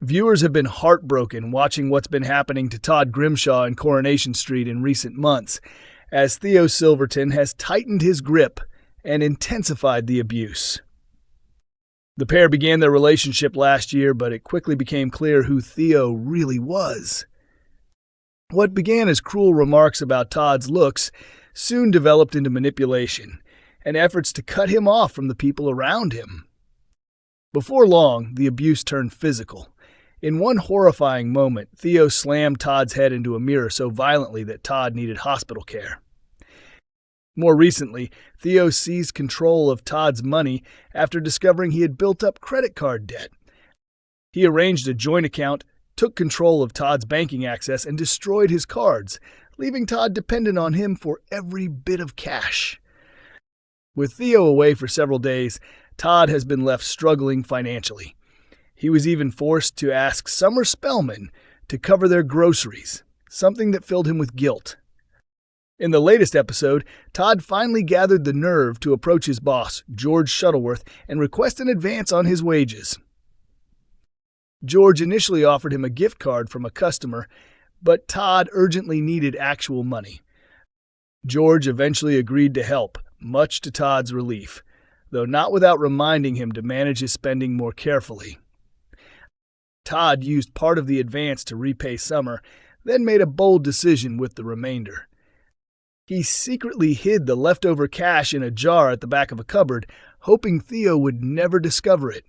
Viewers have been heartbroken watching what's been happening to Todd Grimshaw and Coronation Street in recent months, as Theo Silverton has tightened his grip and intensified the abuse. The pair began their relationship last year, but it quickly became clear who Theo really was. What began as cruel remarks about Todd's looks soon developed into manipulation and efforts to cut him off from the people around him. Before long, the abuse turned physical. In one horrifying moment, Theo slammed Todd's head into a mirror so violently that Todd needed hospital care. More recently, Theo seized control of Todd's money after discovering he had built up credit card debt. He arranged a joint account, took control of Todd's banking access, and destroyed his cards, leaving Todd dependent on him for every bit of cash. With Theo away for several days, Todd has been left struggling financially. He was even forced to ask Summer Spellman to cover their groceries, something that filled him with guilt. In the latest episode, Todd finally gathered the nerve to approach his boss, George Shuttleworth, and request an advance on his wages. George initially offered him a gift card from a customer, but Todd urgently needed actual money. George eventually agreed to help, much to Todd's relief, though not without reminding him to manage his spending more carefully. Todd used part of the advance to repay Summer, then made a bold decision with the remainder. He secretly hid the leftover cash in a jar at the back of a cupboard, hoping Theo would never discover it.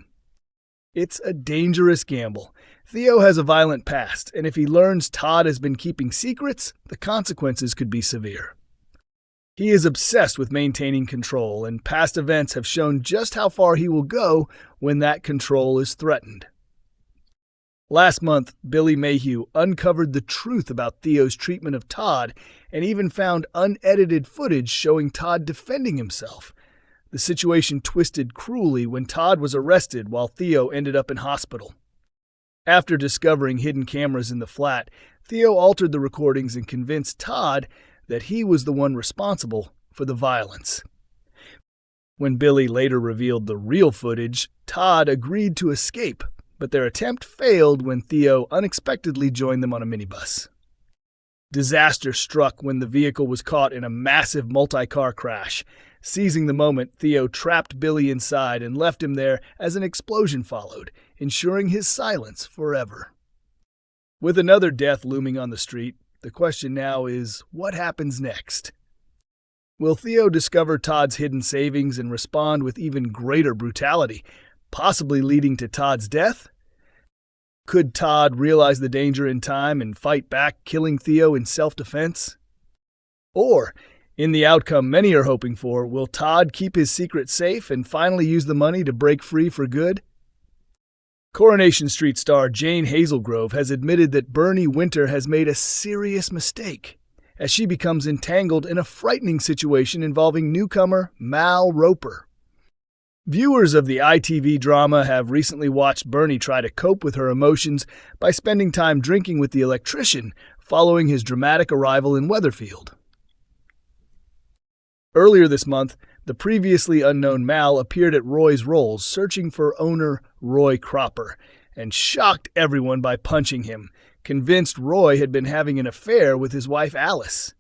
It's a dangerous gamble. Theo has a violent past, and if he learns Todd has been keeping secrets, the consequences could be severe. He is obsessed with maintaining control, and past events have shown just how far he will go when that control is threatened. Last month, Billy Mayhew uncovered the truth about Theo's treatment of Todd and even found unedited footage showing Todd defending himself. The situation twisted cruelly when Todd was arrested while Theo ended up in hospital. After discovering hidden cameras in the flat, Theo altered the recordings and convinced Todd that he was the one responsible for the violence. When Billy later revealed the real footage, Todd agreed to escape, but their attempt failed when Theo unexpectedly joined them on a minibus. Disaster struck when the vehicle was caught in a massive multi-car crash. Seizing the moment, Theo trapped Billy inside and left him there as an explosion followed, ensuring his silence forever. With another death looming on the street, the question now is, what happens next? Will Theo discover Todd's hidden savings and respond with even greater brutality, possibly leading to Todd's death? Could Todd realize the danger in time and fight back, killing Theo in self-defense? Or, in the outcome many are hoping for, will Todd keep his secret safe and finally use the money to break free for good? Coronation Street star Jane Hazelgrove has admitted that Bernie Winter has made a serious mistake, as she becomes entangled in a frightening situation involving newcomer Mal Roper. Viewers of the ITV drama have recently watched Bernie try to cope with her emotions by spending time drinking with the electrician following his dramatic arrival in Weatherfield. Earlier this month, the previously unknown Mal appeared at Roy's Rolls searching for owner Roy Cropper and shocked everyone by punching him, convinced Roy had been having an affair with his wife Alice.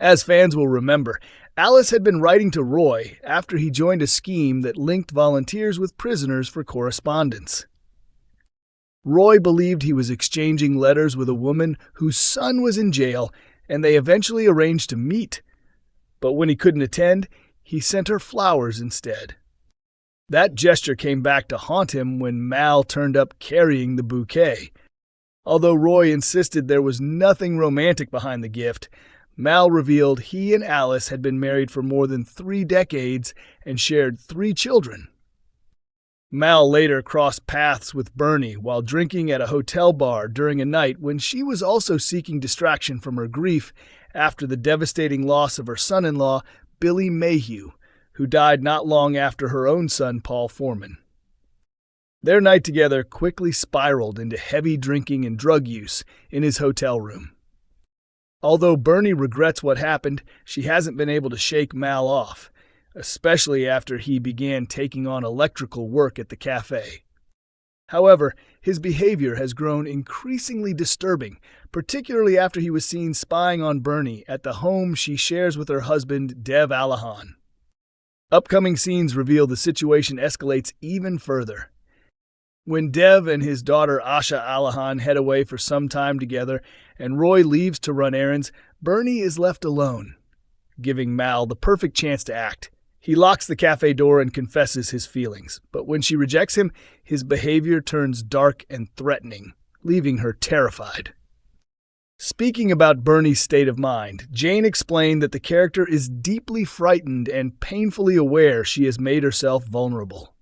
As fans will remember, Alice had been writing to Roy after he joined a scheme that linked volunteers with prisoners for correspondence. Roy believed he was exchanging letters with a woman whose son was in jail, and they eventually arranged to meet. But when he couldn't attend, he sent her flowers instead. That gesture came back to haunt him when Mal turned up carrying the bouquet. Although Roy insisted there was nothing romantic behind the gift, Mal revealed he and Alice had been married for more than 3 decades and shared 3 children. Mal later crossed paths with Bernie while drinking at a hotel bar during a night when she was also seeking distraction from her grief after the devastating loss of her son-in-law, Billy Mayhew, who died not long after her own son, Paul Foreman. Their night together quickly spiraled into heavy drinking and drug use in his hotel room. Although Bernie regrets what happened, she hasn't been able to shake Mal off, especially after he began taking on electrical work at the cafe. However, his behavior has grown increasingly disturbing, particularly after he was seen spying on Bernie at the home she shares with her husband, Dev Alahan. Upcoming scenes reveal the situation escalates even further. When Dev and his daughter Asha Alahan head away for some time together and Roy leaves to run errands, Bernie is left alone, giving Mal the perfect chance to act. He locks the cafe door and confesses his feelings, but when she rejects him, his behavior turns dark and threatening, leaving her terrified. Speaking about Bernie's state of mind, Jane explained that the character is deeply frightened and painfully aware she has made herself vulnerable.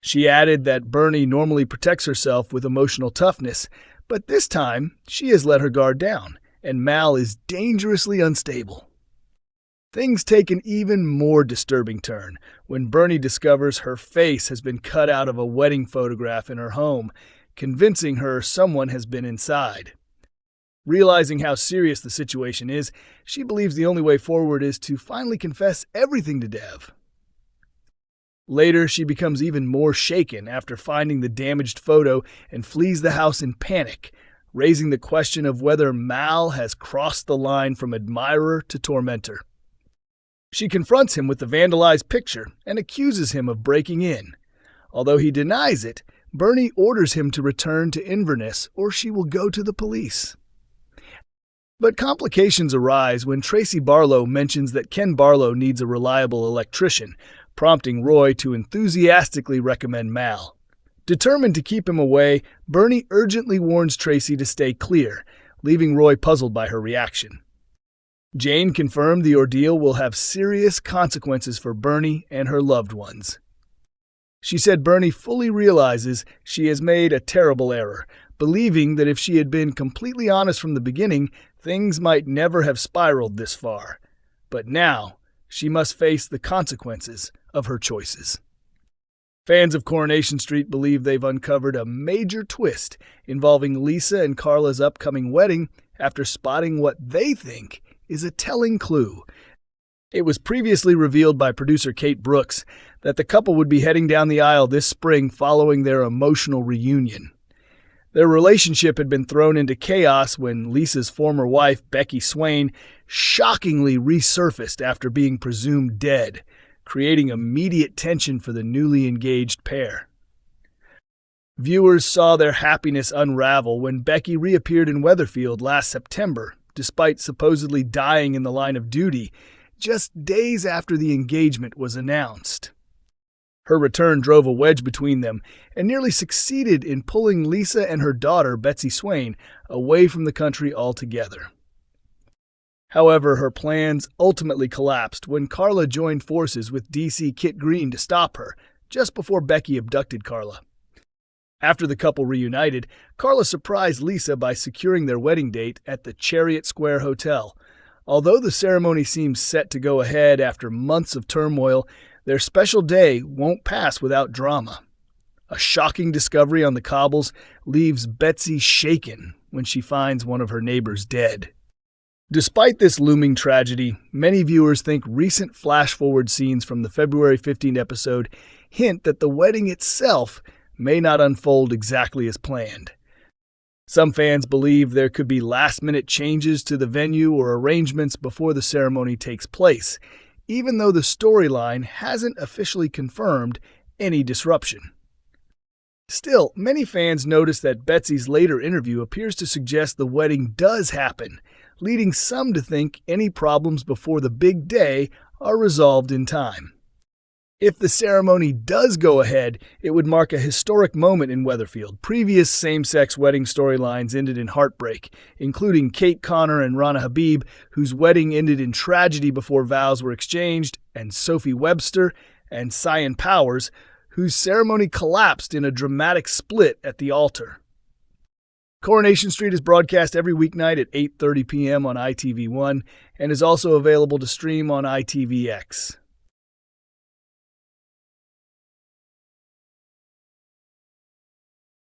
She added that Bernie normally protects herself with emotional toughness, but this time she has let her guard down, and Mal is dangerously unstable. Things take an even more disturbing turn when Bernie discovers her face has been cut out of a wedding photograph in her home, convincing her someone has been inside. Realizing how serious the situation is, she believes the only way forward is to finally confess everything to Dev. Later, she becomes even more shaken after finding the damaged photo and flees the house in panic, raising the question of whether Mal has crossed the line from admirer to tormentor. She confronts him with the vandalized picture and accuses him of breaking in. Although he denies it, Bernie orders him to return to Inverness or she will go to the police. But complications arise when Tracy Barlow mentions that Ken Barlow needs a reliable electrician, prompting Roy to enthusiastically recommend Mal. Determined to keep him away, Bernie urgently warns Tracy to stay clear, leaving Roy puzzled by her reaction. Jane confirmed the ordeal will have serious consequences for Bernie and her loved ones. She said Bernie fully realizes she has made a terrible error, believing that if she had been completely honest from the beginning, things might never have spiraled this far. But now, she must face the consequences of her choices. Fans of Coronation Street believe they've uncovered a major twist involving Lisa and Carla's upcoming wedding after spotting what they think is a telling clue. It was previously revealed by producer Kate Brooks that the couple would be heading down the aisle this spring following their emotional reunion. Their relationship had been thrown into chaos when Lisa's former wife, Becky Swain, shockingly resurfaced after being presumed dead, creating immediate tension for the newly engaged pair. Viewers saw their happiness unravel when Becky reappeared in Weatherfield last September, despite supposedly dying in the line of duty, just days after the engagement was announced. Her return drove a wedge between them and nearly succeeded in pulling Lisa and her daughter, Betsy Swain, away from the country altogether. However, her plans ultimately collapsed when Carla joined forces with DC Kit Green to stop her, just before Becky abducted Carla. After the couple reunited, Carla surprised Lisa by securing their wedding date at the Chariot Square Hotel. Although the ceremony seems set to go ahead after months of turmoil, their special day won't pass without drama. A shocking discovery on the cobbles leaves Betsy shaken when she finds one of her neighbors dead. Despite this looming tragedy, many viewers think recent flash-forward scenes from the February 15 episode hint that the wedding itself may not unfold exactly as planned. Some fans believe there could be last-minute changes to the venue or arrangements before the ceremony takes place, even though the storyline hasn't officially confirmed any disruption. Still, many fans notice that Betsy's later interview appears to suggest the wedding does happen, leading some to think any problems before the big day are resolved in time. If the ceremony does go ahead, it would mark a historic moment in Weatherfield. Previous same-sex wedding storylines ended in heartbreak, including Kate Connor and Rana Habib, whose wedding ended in tragedy before vows were exchanged, and Sophie Webster and Cyan Powers, whose ceremony collapsed in a dramatic split at the altar. Coronation Street is broadcast every weeknight at 8:30 p.m. on ITV1 and is also available to stream on ITVX.